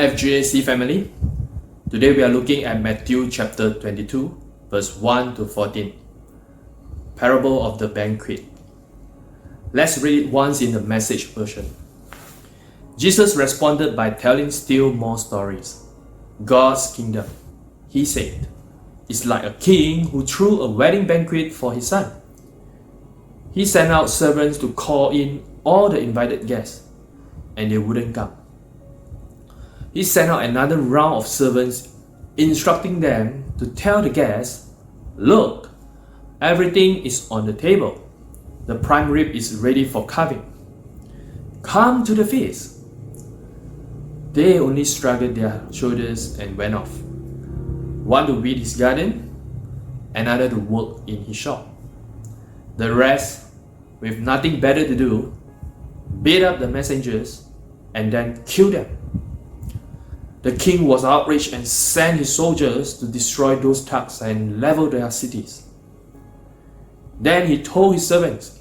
IFGAC family. Today we are looking at Matthew chapter 22 verse 1 to 14. Parable of the Banquet. Let's read it once in the Message version. Jesus responded by telling still more stories. God's kingdom, he said, is like a king who threw a wedding banquet for his son. He sent out servants to call in all the invited guests, and they wouldn't come. He sent out another round of servants, instructing them to tell the guests, "Look, everything is on the table. The prime rib is ready for carving. Come to the feast." They only shrugged their shoulders and went off. One to weed his garden, another to work in his shop. The rest, with nothing better to do, beat up the messengers and then kill them. The king was outraged and sent his soldiers to destroy those thugs and level their cities. Then he told his servants,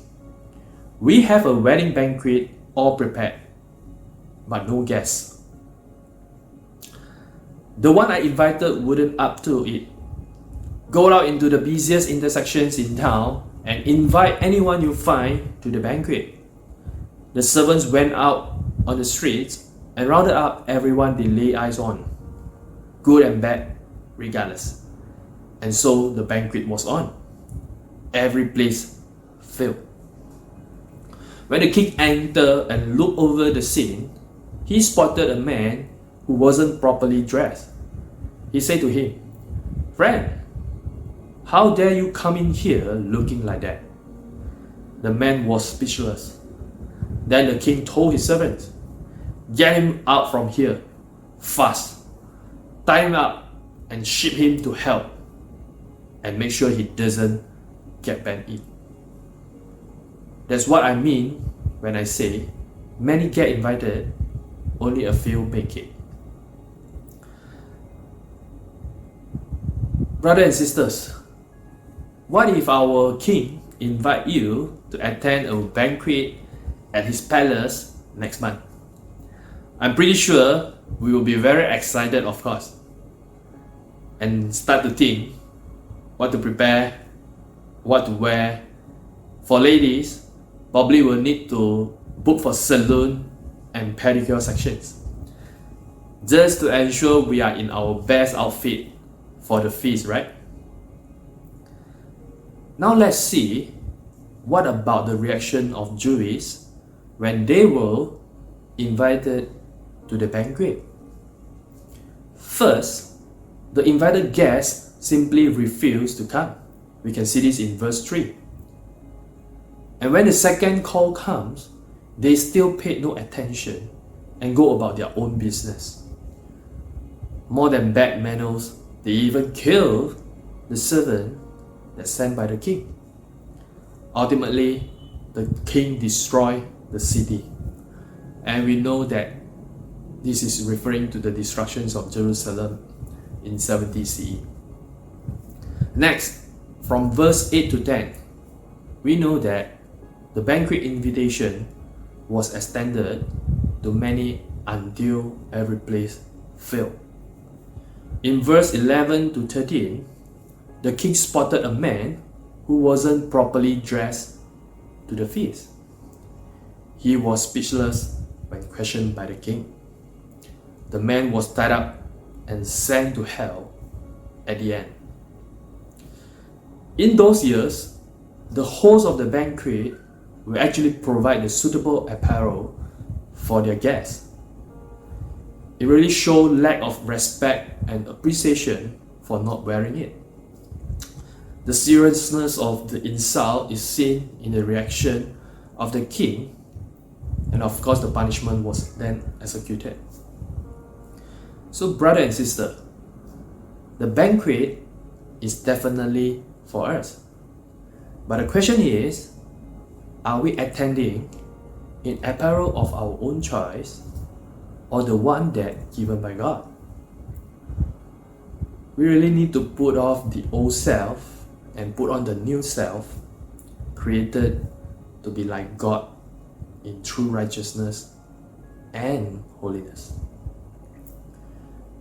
"We have a wedding banquet all prepared, but no guests. The one I invited wouldn't up to it. Go out into the busiest intersections in town and invite anyone you find to the banquet." The servants went out on the streets and rounded up everyone they lay eyes on, good and bad, regardless. And so the banquet was on. Every place filled. When the king entered and looked over the scene, he spotted a man who wasn't properly dressed. He said to him, "Friend, how dare you come in here looking like that?" The man was speechless. Then the king told his servants, "Get him out from here, fast. Tie him up and ship him to hell. And make sure he doesn't get back in." That's what I mean when I say many get invited, only a few make it. Brothers and sisters, what if our king invite you to attend a banquet at his palace next month? I'm pretty sure we will be very excited, of course, and start to think what to prepare, what to wear. For ladies, probably will need to book for salon and pedicure sections, just to ensure we are in our best outfit for the feast, right? Now let's see what about the reaction of Jews when they were invited to the banquet. First, the invited guests simply refused to come. We can see this in verse 3. And when the second call comes, they still paid no attention and go about their own business. More than bad manners, they even killed the servant that's sent by the king. Ultimately, the king destroyed the city. And we know that this is referring to the destructions of Jerusalem in 70 CE. Next, from verse 8 to 10, we know that the banquet invitation was extended to many until every place filled. In verse 11 to 13, the king spotted a man who wasn't properly dressed to the feast. He was speechless when questioned by the king. The man was tied up and sent to hell at the end. In those years, the host of the banquet will actually provide the suitable apparel for their guests. It really showed lack of respect and appreciation for not wearing it. The seriousness of the insult is seen in the reaction of the king, and of course the punishment was then executed. So brother and sister, the banquet is definitely for us. But the question is, are we attending in apparel of our own choice or the one that given by God? We really need to put off the old self and put on the new self, created to be like God in true righteousness and holiness.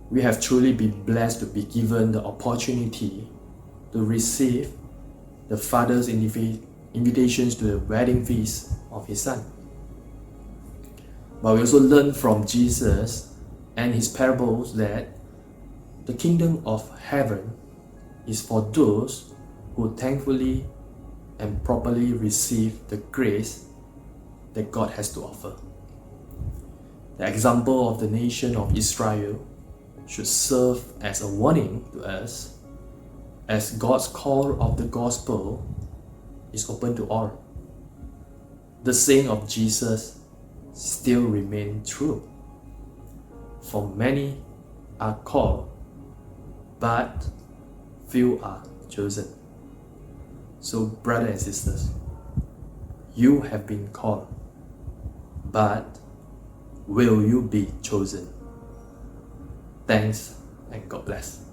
we have truly been blessed to be given the opportunity to receive the Father's invitations to the wedding feast of His Son. But we also learn from Jesus and His parables that the kingdom of heaven is for those who thankfully and properly receive the grace that God has to offer. The example of the nation of Israel should serve as a warning to us, as God's call of the gospel is open to all. The saying of Jesus still remains true. For many are called, but few are chosen. So, brothers and sisters, you have been called, but will you be chosen? Thanks and God bless.